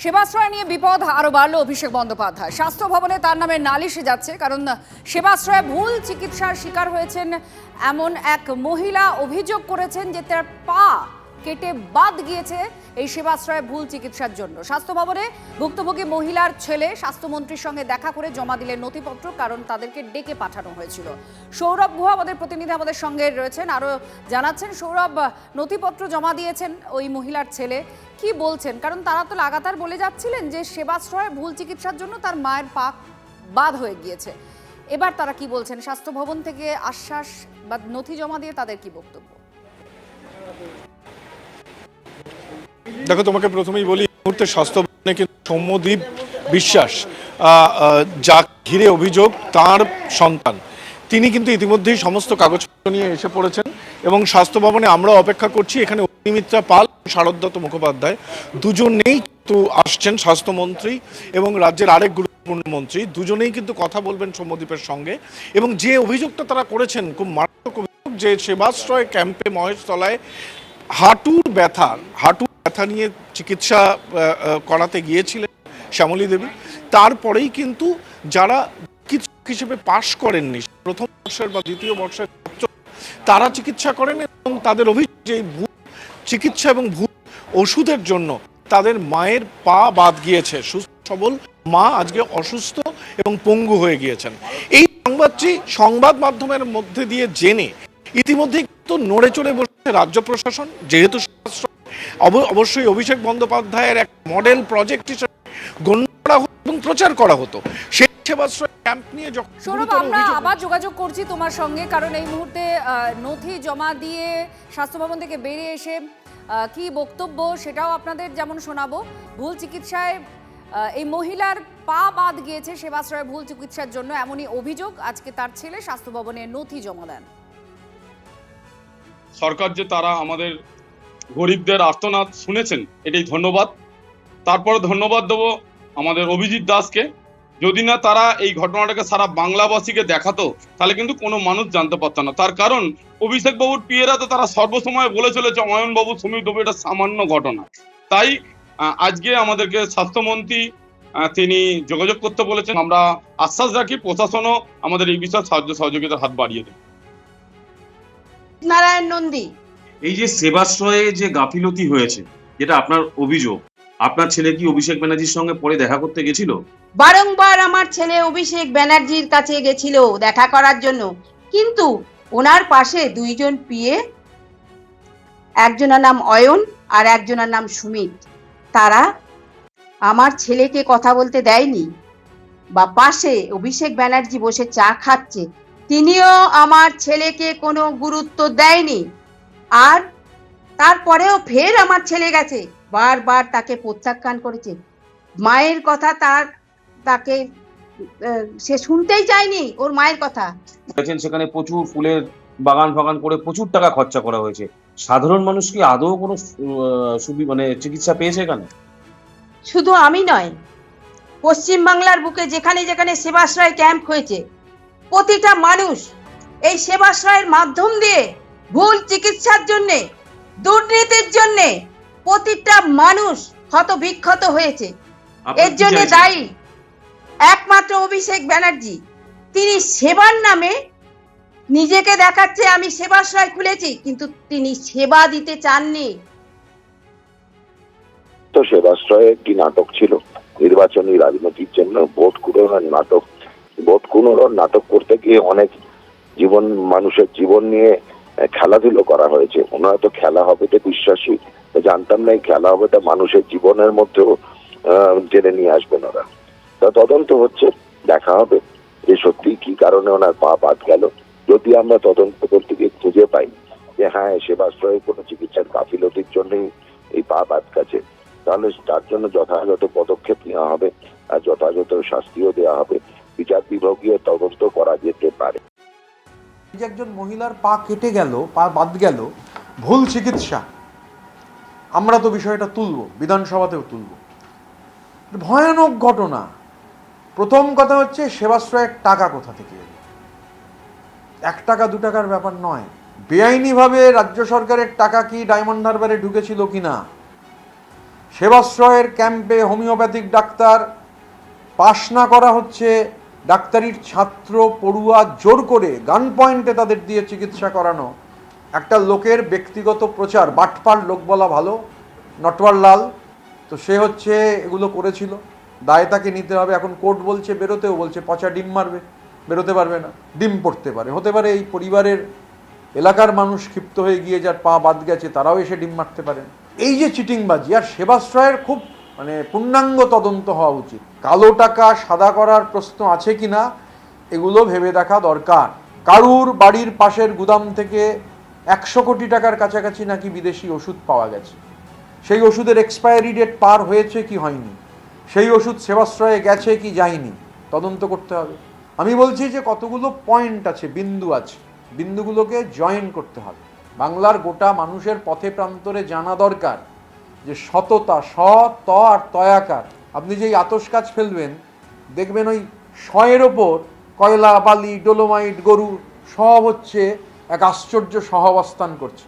সেবাশ্রয় নিয়ে বিপদ আরো বাড়ল অভিষেক বন্দ্যোপাধ্যায়। স্বাস্থ্য ভবনে তার নামে নালিশে যাচ্ছে, কারণ সেবাশ্রয়ে ভুল চিকিৎসার শিকার হয়েছেন এমন এক মহিলা অভিযোগ করেছেন যে তার পা কেটে বাদ গিয়েছে এই সেবাশ্রয়ে ভুল চিকিৎসার জন্য। স্বাস্থ্য ভবনে ভুক্তভোগী মহিলার ছেলে স্বাস্থ্যমন্ত্রীর সঙ্গে দেখা করে জমা দিলেন নথিপত্র, কারণ তাদেরকে ডেকে পাঠানো হয়েছিল। সৌরভ গুহা আমাদের প্রতিনিধি আমাদের সঙ্গে রয়েছেন, আরো জানাচ্ছেন। সৌরভ, নথিপত্র জমা দিয়েছেন ওই মহিলার ছেলে, কি বলছেন? কারণ তারা তো লাগাতার বলে যাচ্ছিলেন যে সেবাশ্রয়ে ভুল চিকিৎসার জন্য তার মায়ের পা বাদ হয়ে গিয়েছে। এবার তারা কি বলছেন? স্বাস্থ্য ভবন থেকে আশ্বাস বা নথি জমা দিয়ে তাদের কি বক্তব্য? দেখো, তোমাকে প্রথমেই বলি, এই মুহূর্তে স্বাস্থ্য ভবনে কিন্তু সৌম্যদীপ বিশ্বাস যা ঘিরে অভিযোগ, তার সন্তান তিনি কিন্তু ইতিমধ্যেই সমস্ত কাগজপত্র নিয়ে এসে পড়েছেন এবং স্বাস্থ্য ভবনে আমরা অপেক্ষা করছি। এখানে অগ্নিমিত্রা পাল, শারদদত্ত মুখোপাধ্যায় দুজনেই কিন্তু আসছেন, স্বাস্থ্যমন্ত্রী এবং রাজ্যের আরেক গুরুত্বপূর্ণ মন্ত্রী দুজনেই কিন্তু কথা বলবেন সৌম্যদীপের সঙ্গে। এবং যে অভিযোগটা তারা করেছেন, খুব মারাত্মক অভিযোগ, যে সেবাশ্রয় ক্যাম্পে মহেশতলায় হাঁটুর ব্যথা নিয়ে চিকিৎসা করাতে গিয়েছিলেন শ্যামলী দেবী। তারপরেই কিন্তু যারা চিকিৎসক হিসেবে পাশ করেননি, প্রথম বর্ষের বা দ্বিতীয় বর্ষের ছাত্র, তারা চিকিৎসা করেন এবং তাদের অভিযোগ যে ভুল চিকিৎসা এবং ভুল ওষুধের জন্য তাদের মায়ের পা বাদ গিয়েছে। সুস্থ সবল মা আজকে অসুস্থ এবং পঙ্গু হয়ে গিয়েছেন। এই সংবাদটি সংবাদ মাধ্যমের মধ্যে দিয়ে জেনে ইতিমধ্যে কিন্তু নড়ে চড়ে বসেছে রাজ্য প্রশাসন। যেহেতু অবশ্যই অভিষেক বন্দ্যোপাধ্যায়ের এক মডেল প্রজেক্ট হিসেবে গণ্য করা হতো এবং প্রচার করা হতো, সেই সেবাশ্রয় ক্যাম্প নিয়ে যখন সৌরভ, আমরা আবার যোগাযোগ করছি তোমার সঙ্গে, কারণ এই মুহূর্তে নথি জমা দিয়ে স্বাস্থ্য ভবন থেকে বেরিয়ে এসে কি বক্তব্য সেটাও আপনাদের যেমন শোনাবো। ভুল চিকিৎসায় এই মহিলার পা বাদ গিয়েছে সেবাশ্রয়ে ভুল চিকিৎসার জন্য, এমনই অভিযোগ। আজকে তার ছেলে স্বাস্থ্য ভবনে নথি জমা দেন। সরকার যে তারা আমাদের গরিবদের আর্তনাদ শুনেছেন, এটাই ধন্যবাদ। তারপরে ধন্যবাদ দেবো আমাদের অভিজিৎ দাসকে। যদি না তারা এই ঘটনাটাকে সারা বাংলাবাসীকে দেখাতো, তাহলে কিন্তু কোনো মানুষ জানতে পারত না। তার কারণ অভিষেক বাবুর পিয়েরা তো তারা সর্বসময় বলে চলেছে অয়ন বাবু, সুমিত বাবু, এটা সামান্য ঘটনা। তাই আজকে আমাদেরকে স্বাস্থ্যমন্ত্রী তিনি যোগাযোগ করতে বলেছেন। আমরা আশ্বাস রাখি প্রশাসনও আমাদের এই বিষয়ে সাহায্য সহযোগিতার হাত বাড়িয়ে দেবে। নারায়ণ নন্দী, এই যে সেবাশ্রয়ে যে গাফিলতি হয়েছে, যেটা আপনার অভিযোগ, আপনার ছেলে কি অভিষেক ব্যানার্জির সঙ্গে পরে দেখা করতে গেছিল? বারংবার আমার ছেলে অভিষেক ব্যানার্জির কাছে গেছিল দেখা করার জন্য, কিন্তু ওনার পাশে দুইজন পিএ, একজনের নাম অয়ন আর একজনের নাম সুমিত, তারা আমার ছেলেকে কথা বলতে দেয়নি। বা পাশে অভিষেক ব্যানার্জি বসে চা খাচ্ছে, তিনিও আমার ছেলেকে কোনো গুরুত্ব দেয়নি। আর তারপরেও ফের আমার ছেলে গেছে, বারবার তাকে প্রত্যাখ্যান করেছে। মায়ের কথা তাকে সে শুনতেই চায়নি, ওর মায়ের কথা। সেখানে প্রচুর ফুলের বাগান ফাগান করে প্রচুর টাকা খরচা করা হয়েছে। সাধারণ মানুষ কি আদৌ কোনো মানে চিকিৎসা পেয়েছে এখানে? শুধু আমি নয়, পশ্চিমবাংলার বুকে যেখানে যেখানে সেবাশ্রয় ক্যাম্প হয়েছে, প্রতিটা মানুষ এই সেবাশ্রয়ের মাধ্যম দিয়ে ভুল চিকিৎসার জন্যে, দুর্নীতির জন্যে প্রতিটা মানুষ ক্ষতবিক্ষত হয়েছে। এর জন্য দায়ী একমাত্র অভিষেক ব্যানার্জি। তিনি সেবার নামে নিজেকে দেখাচ্ছে আমি সেবাশ্রয় খুলেছি, কিন্তু তিনি সেবা দিতে চাননি। তো সেবাশ্রয়ে একটি নাটক ছিল নির্বাচনী রাজনীতির জন্য, ভোট কুড়োনোর নাটক। ভোট কুড়োনোর নাটক করতে গিয়ে অনেক মানুষের জীবন নিয়ে খেলাধুলো করা হয়েছে। ওনারা তো খেলা হবে তো বিশ্বাসী, জানতাম না এই খেলা হবে তা মানুষের জীবনের মধ্যেও জেনে নিয়ে আসবেন ওরা। তা তদন্ত হচ্ছে, দেখা হবে যে সত্যি কি কারণে ওনার পা বাদ গেল। যদি আমরা তদন্ত করতে গিয়ে খুঁজে পাই যে হ্যাঁ সেবাশ্রয়ে কোনো চিকিৎসার গাফিলতির জন্যই এই পা বাদ গেছে, তাহলে তার জন্য যথাযথ পদক্ষেপ নেওয়া হবে আর যথাযথ শাস্তিও দেওয়া হবে। বিচার বিভাগীয় তদন্ত করা যেতে পারে। যে একজন মহিলার পা কেটে গেল, পা বাদ গেল, ভুল চিকিৎসা, আমরা তো বিষয়টা তুলব, বিধানসভাতেও তুলব। ভয়ানক ঘটনা। প্রথম কথা হচ্ছে সেবাশ্রয়ের টাকা কোথা থেকে এলো? 1 টাকা 2 টাকার ব্যাপার নয়। বেআইনিভাবে রাজ্য সরকারের টাকা কি ডায়মন্ড হারবারে ঢুকেছিল কিনা সেবাশ্রয়ের ক্যাম্পে হোমিওপ্যাথিক ডাক্তার পাশ না করা হচ্ছে, ডাক্তারির ছাত্র পড়ুয়া জোর করে গান পয়েন্টে তাদের দিয়ে চিকিৎসা করানো, একটা লোকের ব্যক্তিগত প্রচার। বাটপার লোক বলা ভালো, নটওয়ার লাল, তো সে হচ্ছে এগুলো করেছিল, দায় তাকে নিতে হবে। এখন কোর্ট বলছে বেরোতেও বলছে পচা ডিম মারবে, বেরোতে পারবে না, ডিম পড়তে পারে, হতে পারে এই পরিবারের এলাকার মানুষ ক্ষিপ্ত হয়ে গিয়ে যার পা বাদ গেছে তারাও এসে ডিম মারতে পারেন। এই যে চিটিংবাজি, আর সেবাশ্রয়ের খুব পূর্ণাঙ্গ তদন্ত হওয়া উচিত। কালো টাকা সাদা করার প্রশ্ন আছে কিনা এগুলো ভেবে দেখা দরকার। কারুর বাড়ির পাশের গুদাম থেকে 100 কোটি টাকার কাছাকাছি নাকি বিদেশি ওষুধ পাওয়া গেছে। সেই ওষুধের এক্সপায়ারি ডেট পার হয়েছে কি হয়নি, সেই ওষুধ সেবাশ্রয়ে গেছে কি যায়নি, তদন্ত করতে হবে। আমি বলছি যে কতগুলো পয়েন্ট আছে, বিন্দু আছে, বিন্দুগুলোকে জয়েন করতে হবে। বাংলার গোটা মানুষের পথে প্রান্তরে জানা দরকার যে সততা, ত আর তয়াকার। আপনি যেই আতশ কাজ ফেলবেন দেখবেন ওই শয়ের ওপর কয়লা, বালি, ডোলোমাইট, গরু সব হচ্ছে এক আশ্চর্য সহাবস্থান করছে।